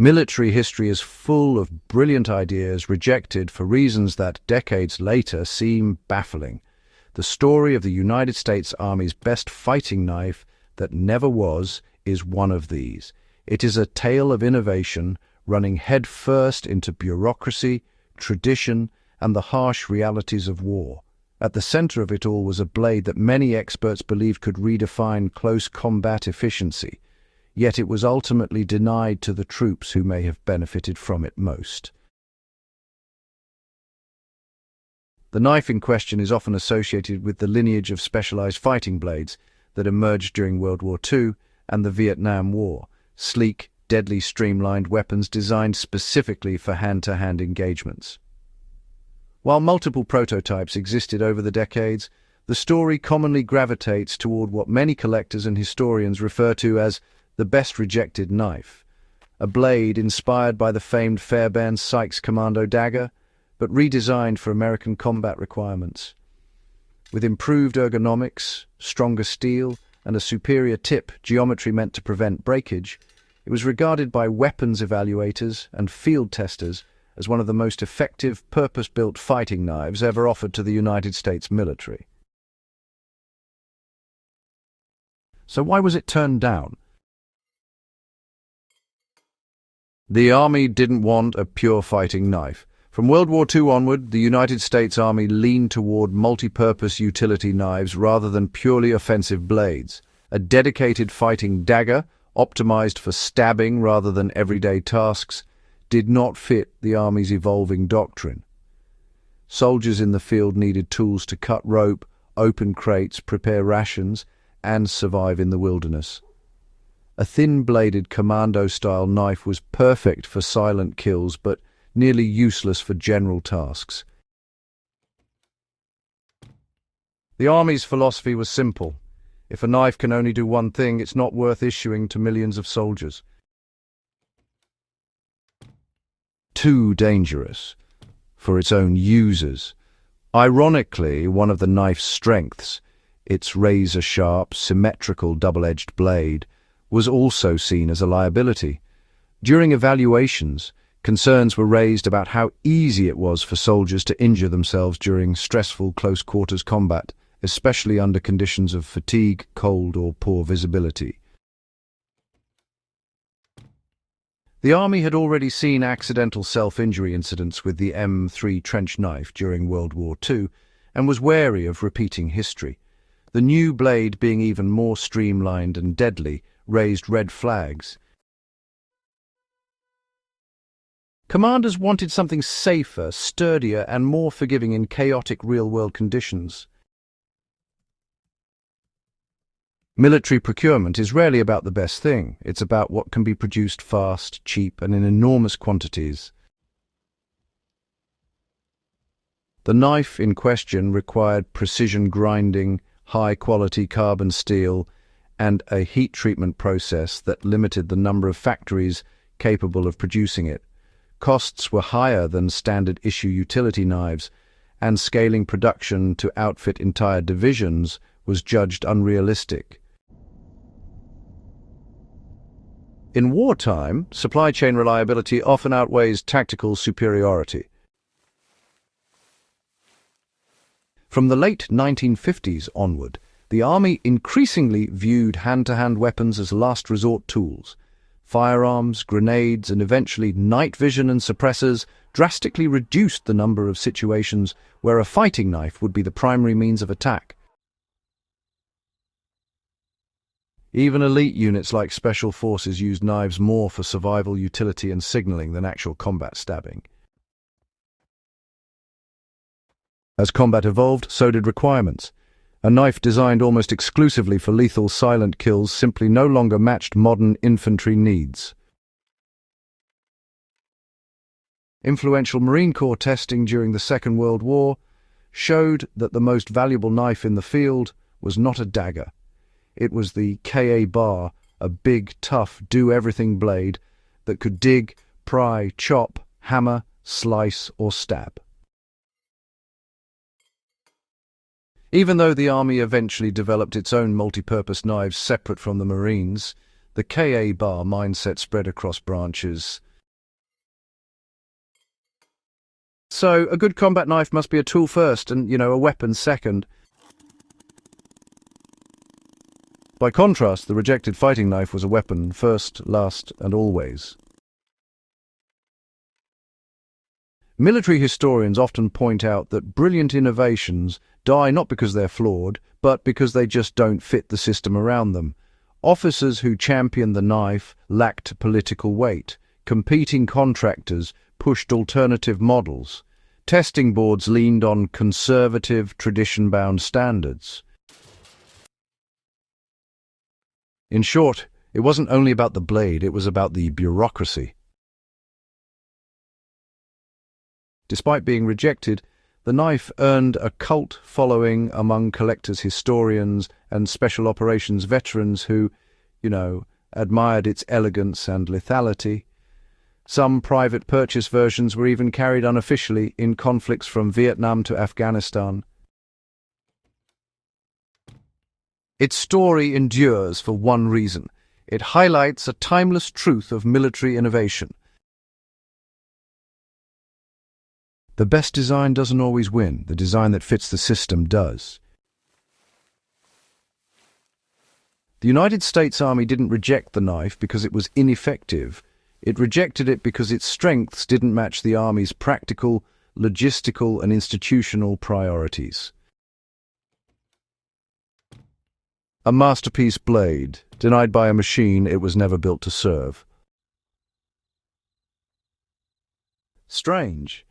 Military history is full of brilliant ideas rejected for reasons that decades later seem baffling. The story of the United States Army's best fighting knife that never was is one of these. It is a tale of innovation running headfirst into bureaucracy, tradition, and the harsh realities of war. At the center of it all was a blade that many experts believed could redefine close combat efficiency, yet it was ultimately denied to the troops who may have benefited from it most. The knife in question is often associated with the lineage of specialized fighting blades that emerged during World War II and the Vietnam War, sleek, deadly streamlined weapons designed specifically for hand-to-hand engagements. While multiple prototypes existed over the decades, the story commonly gravitates toward what many collectors and historians refer to as the best rejected knife, a blade inspired by the famed Fairbairn-Sykes commando dagger, but redesigned for American combat requirements. With improved ergonomics, stronger steel, and a superior tip geometry meant to prevent breakage, it was regarded by weapons evaluators and field testers as one of the most effective purpose-built fighting knives ever offered to the United States military. So why was it turned down? The Army didn't want a pure fighting knife. From World War II onward, the United States Army leaned toward multi-purpose utility knives rather than purely offensive blades. A dedicated fighting dagger, optimized for stabbing rather than everyday tasks, did not fit the Army's evolving doctrine. Soldiers in the field needed tools to cut rope, open crates, prepare rations, and survive in the wilderness. A thin-bladed commando-style knife was perfect for silent kills, but nearly useless for general tasks. The Army's philosophy was simple. If a knife can only do one thing, it's not worth issuing to millions of soldiers. Too dangerous for its own users. Ironically, one of the knife's strengths, its razor-sharp, symmetrical double-edged blade, was also seen as a liability. During evaluations, concerns were raised about how easy it was for soldiers to injure themselves during stressful close-quarters combat, especially under conditions of fatigue, cold, or poor visibility. The Army had already seen accidental self-injury incidents with the M3 trench knife during World War II and was wary of repeating history. The new blade, being even more streamlined and deadly, raised red flags. Commanders wanted something safer, sturdier, and more forgiving in chaotic real-world conditions. Military procurement is rarely about the best thing. It's about what can be produced fast, cheap, and in enormous quantities. The knife in question required precision grinding, high-quality carbon steel, and a heat treatment process that limited the number of factories capable of producing it. Costs were higher than standard-issue utility knives, and scaling production to outfit entire divisions was judged unrealistic. In wartime, supply chain reliability often outweighs tactical superiority. From the late 1950s onward, the Army increasingly viewed hand-to-hand weapons as last resort tools. Firearms, grenades, and eventually night vision and suppressors drastically reduced the number of situations where a fighting knife would be the primary means of attack. Even elite units like Special Forces used knives more for survival utility and signaling than actual combat stabbing. As combat evolved, so did requirements. A knife designed almost exclusively for lethal silent kills simply no longer matched modern infantry needs. Influential Marine Corps testing during the Second World War showed that the most valuable knife in the field was not a dagger. It was the Ka bar, a big, tough, do-everything blade that could dig, pry, chop, hammer, slice, or stab. Even though the Army eventually developed its own multi-purpose knives separate from the Marines, the Ka bar mindset spread across branches, So a good combat knife must be a tool first and, a weapon second. By contrast, the rejected fighting knife was a weapon first, last, and always. Military historians often point out that brilliant innovations die not because they're flawed, but because they just don't fit the system around them. Officers who championed the knife lacked political weight. Competing contractors pushed alternative models. Testing boards leaned on conservative, tradition-bound standards. In short, it wasn't only about the blade, it was about the bureaucracy. Despite being rejected, the knife earned a cult following among collectors, historians, and special operations veterans who, admired its elegance and lethality. Some private purchase versions were even carried unofficially in conflicts from Vietnam to Afghanistan. Its story endures for one reason. It highlights a timeless truth of military innovation. The best design doesn't always win. The design that fits the system does. The United States Army didn't reject the knife because it was ineffective. It rejected it because its strengths didn't match the Army's practical, logistical, and institutional priorities. A masterpiece blade, denied by a machine it was never built to serve. Strange.